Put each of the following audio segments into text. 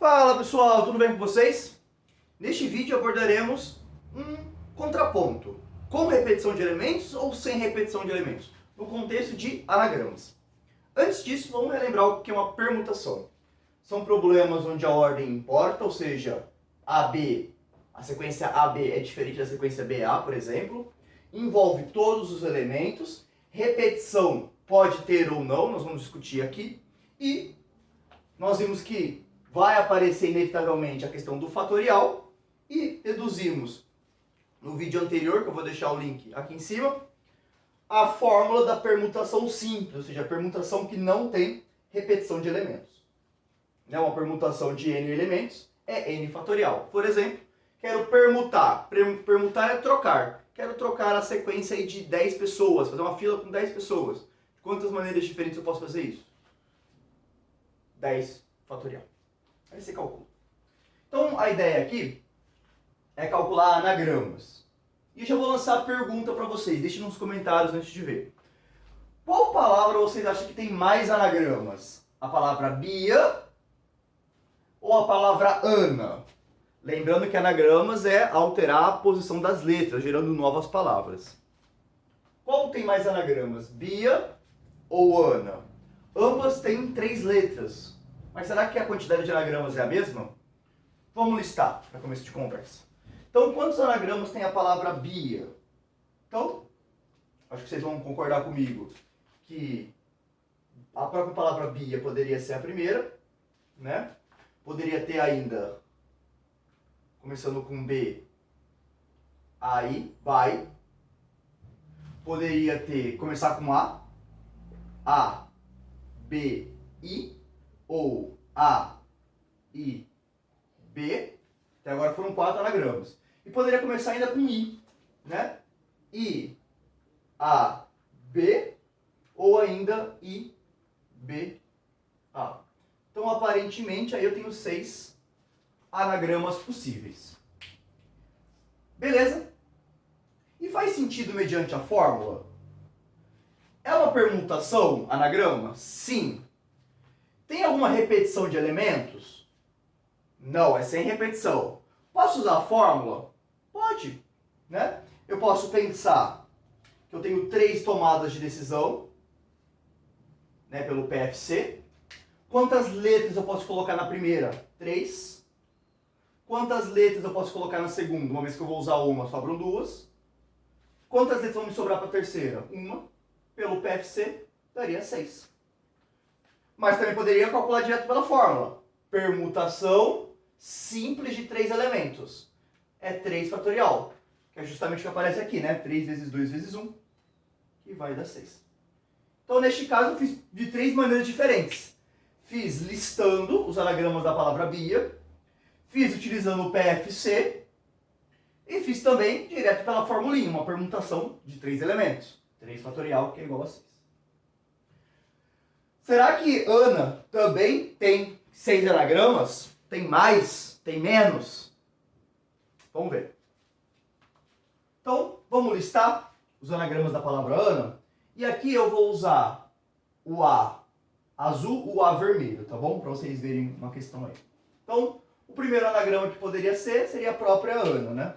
Fala pessoal, tudo bem com vocês? Neste vídeo abordaremos um contraponto, com repetição de elementos ou sem repetição de elementos, no contexto de anagramas. Antes disso, vamos relembrar o que é uma permutação. São problemas onde a ordem importa, ou seja, AB, a sequência AB é diferente da sequência BA, por exemplo. Envolve todos os elementos, repetição pode ter ou não, nós vamos discutir aqui. E nós vimos que vai aparecer inevitavelmente a questão do fatorial e deduzimos no vídeo anterior, que eu vou deixar o link aqui em cima, a fórmula da permutação simples, ou seja, a permutação que não tem repetição de elementos. Uma permutação de n elementos é n fatorial. Por exemplo, quero permutar. Permutar é trocar. Quero trocar a sequência aí de 10 pessoas, fazer uma fila com 10 pessoas. De quantas maneiras diferentes eu posso fazer isso? 10 fatorial. Aí você calcula. Então, a ideia aqui é calcular anagramas. E eu já vou lançar a pergunta para vocês. Deixem nos comentários antes de ver. Qual palavra vocês acham que tem mais anagramas? A palavra Bia ou a palavra Ana? Lembrando que anagramas é alterar a posição das letras, gerando novas palavras. Qual tem mais anagramas? Bia ou Ana? Ambas têm 3 letras. Mas será que a quantidade de anagramas é a mesma? Vamos listar, para começo de conversa. Então, quantos anagramas tem a palavra Bia? Então, acho que vocês vão concordar comigo que a própria palavra Bia poderia ser a primeira, né? Poderia ter ainda, começando com B, aí, vai. Poderia ter, começar com A, B, I, ou A, I, B. Até agora foram 4 anagramas. E poderia começar ainda com I, né? I, A, B, ou ainda I, B, A. Então, aparentemente, aí eu tenho 6 anagramas possíveis. Beleza? E faz sentido mediante a fórmula? É uma permutação, anagrama? Sim. Tem alguma repetição de elementos? Não, é sem repetição. Posso usar a fórmula? Pode, né? Eu posso pensar que eu tenho 3 tomadas de decisão, né, pelo PFC. Quantas letras eu posso colocar na primeira? 3. Quantas letras eu posso colocar na segunda? Uma vez que eu vou usar uma, sobram 2. Quantas letras vão me sobrar para a terceira? 1. Pelo PFC, daria 6. Mas também poderia calcular direto pela fórmula. Permutação simples de 3 elementos. É 3 fatorial. Que é justamente o que aparece aqui, né? 3 vezes 2 vezes 1. Que vai dar 6. Então, neste caso, eu fiz de 3 maneiras diferentes. Fiz listando os anagramas da palavra Bia. Fiz utilizando o PFC. E fiz também direto pela formulinha. Uma permutação de 3 elementos. 3 fatorial, que é igual a 6. Será que Ana também tem 6 anagramas? Tem mais? Tem menos? Vamos ver. Então, vamos listar os anagramas da palavra Ana. E aqui eu vou usar o A azul, o A vermelho, tá bom? Para vocês verem uma questão aí. Então, o primeiro anagrama que poderia ser, seria a própria Ana, né?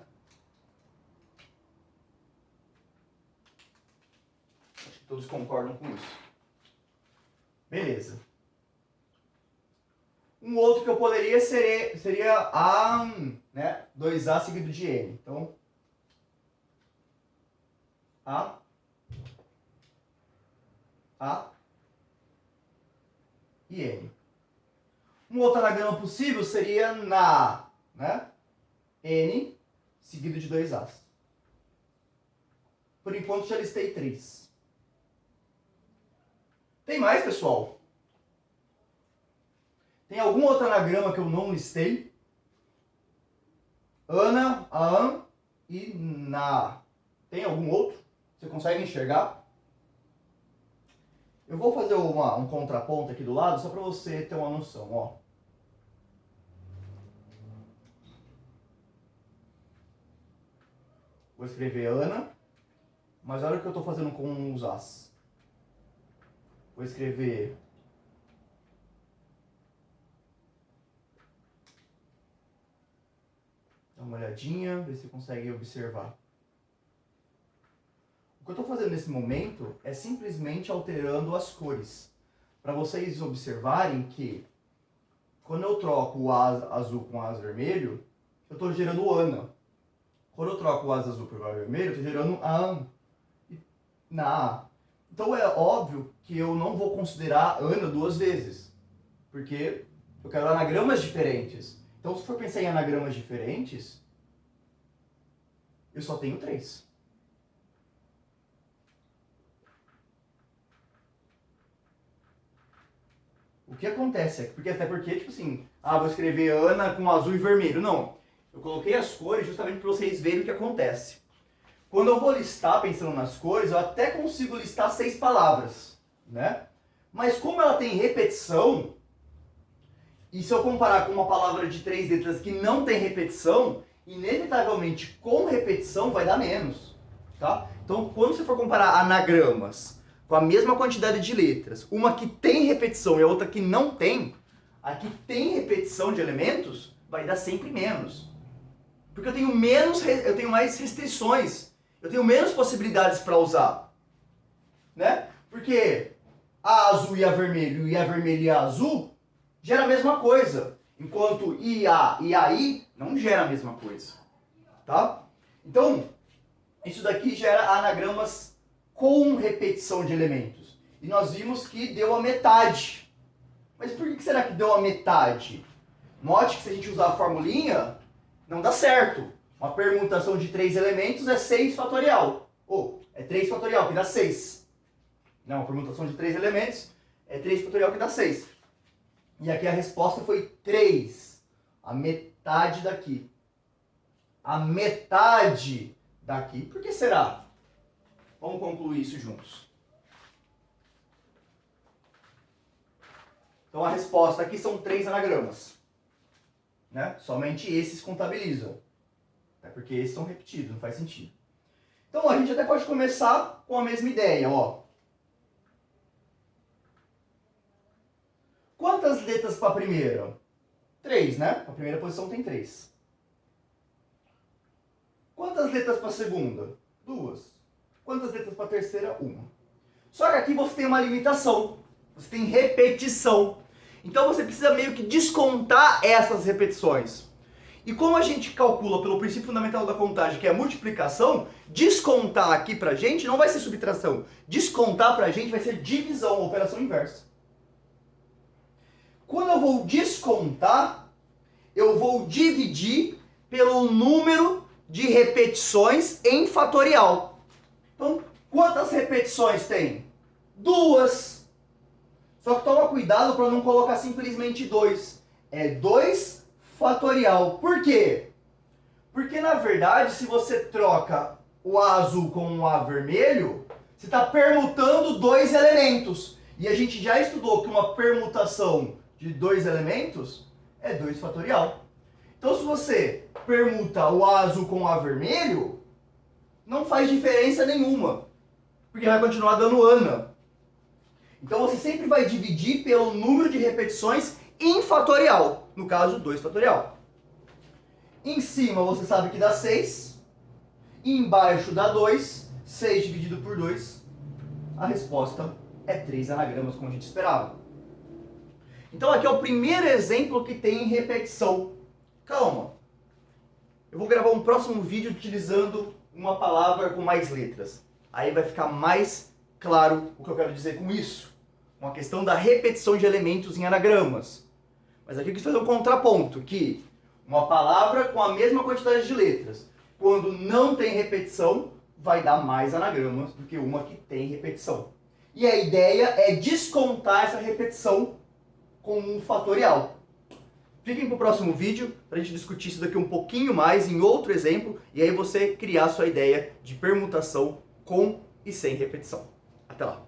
Acho que todos concordam com isso. Beleza. Um outro que eu poderia seria A, né? 2A seguido de N. Então, A e N. Um outro anagrama possível seria na, né? N seguido de 2As. Por enquanto já listei 3. Tem mais, pessoal? Tem algum outro anagrama que eu não listei? Ana, An e Na. Tem algum outro? Você consegue enxergar? Eu vou fazer um contraponto aqui do lado, só para você ter uma noção. Ó. Vou escrever Ana, mas olha o que eu estou fazendo com os As. Vou escrever uma olhadinha, ver se você consegue observar. O que eu estou fazendo nesse momento é simplesmente alterando as cores. Para vocês observarem que quando eu troco o A azul com o A vermelho, eu estou gerando Ana. Quando eu troco o A azul por A vermelho, eu estou gerando An na A. Então é óbvio que eu não vou considerar Ana duas vezes, porque eu quero anagramas diferentes. Então, se for pensar em anagramas diferentes, eu só tenho 3. O que acontece é que, até porque, tipo assim, vou escrever Ana com azul e vermelho. Não. Eu coloquei as cores justamente para vocês verem o que acontece. Quando eu vou listar, pensando nas cores, eu até consigo listar 6 palavras, né? Mas como ela tem repetição, e se eu comparar com uma palavra de 3 letras que não tem repetição, inevitavelmente com repetição vai dar menos, tá? Então, quando você for comparar anagramas com a mesma quantidade de letras, uma que tem repetição e a outra que não tem, a que tem repetição de elementos vai dar sempre menos. Porque eu tenho mais restrições, eu tenho menos possibilidades para usar, né? Porque A azul e A vermelho e A vermelho e A azul gera a mesma coisa, enquanto IA e AI não gera a mesma coisa, tá? Então, isso daqui gera anagramas com repetição de elementos. E nós vimos que deu a metade. Mas por que será que deu a metade? Note que se a gente usar a formulinha, não dá certo. Uma permutação de 3 elementos é 6 fatorial. Ou, é 3 fatorial, que dá 6. Não, uma permutação de 3 elementos é 3 fatorial, que dá 6. E aqui a resposta foi 3. A metade daqui. A metade daqui. Por que será? Vamos concluir isso juntos. Então a resposta aqui são 3 anagramas, né? Somente esses contabilizam. Até porque esses são repetidos, não faz sentido. Então a gente até pode começar com a mesma ideia, ó. Quantas letras para a primeira? 3, né? A primeira posição tem 3. Quantas letras para a segunda? 2. Quantas letras para a terceira? 1. Só que aqui você tem uma limitação. Você tem repetição. Então você precisa meio que descontar essas repetições. E como a gente calcula pelo princípio fundamental da contagem, que é a multiplicação, descontar aqui pra gente não vai ser subtração. Descontar pra gente vai ser divisão, operação inversa. Quando eu vou descontar, eu vou dividir pelo número de repetições em fatorial. Então, quantas repetições tem? 2. Só que toma cuidado para não colocar simplesmente 2. É 2 fatorial. Por quê? Porque, na verdade, se você troca o A azul com o A vermelho, você está permutando 2 elementos. E a gente já estudou que uma permutação de 2 elementos é 2 fatorial. Então, se você permuta o A azul com o A vermelho, não faz diferença nenhuma. Porque vai continuar dando Ana. Então, você sempre vai dividir pelo número de repetições em fatorial. No caso, 2 fatorial. Em cima, você sabe que dá 6. Embaixo dá 2. 6 dividido por 2. A resposta é 3 anagramas, como a gente esperava. Então, aqui é o primeiro exemplo que tem repetição. Calma. Eu vou gravar um próximo vídeo utilizando uma palavra com mais letras. Aí vai ficar mais claro o que eu quero dizer com isso. Uma questão da repetição de elementos em anagramas. Mas aqui eu quis fazer um contraponto, que uma palavra com a mesma quantidade de letras, quando não tem repetição, vai dar mais anagramas do que uma que tem repetição. E a ideia é descontar essa repetição com um fatorial. Fiquem para o próximo vídeo para a gente discutir isso daqui um pouquinho mais em outro exemplo e aí você criar sua ideia de permutação com e sem repetição. Até lá!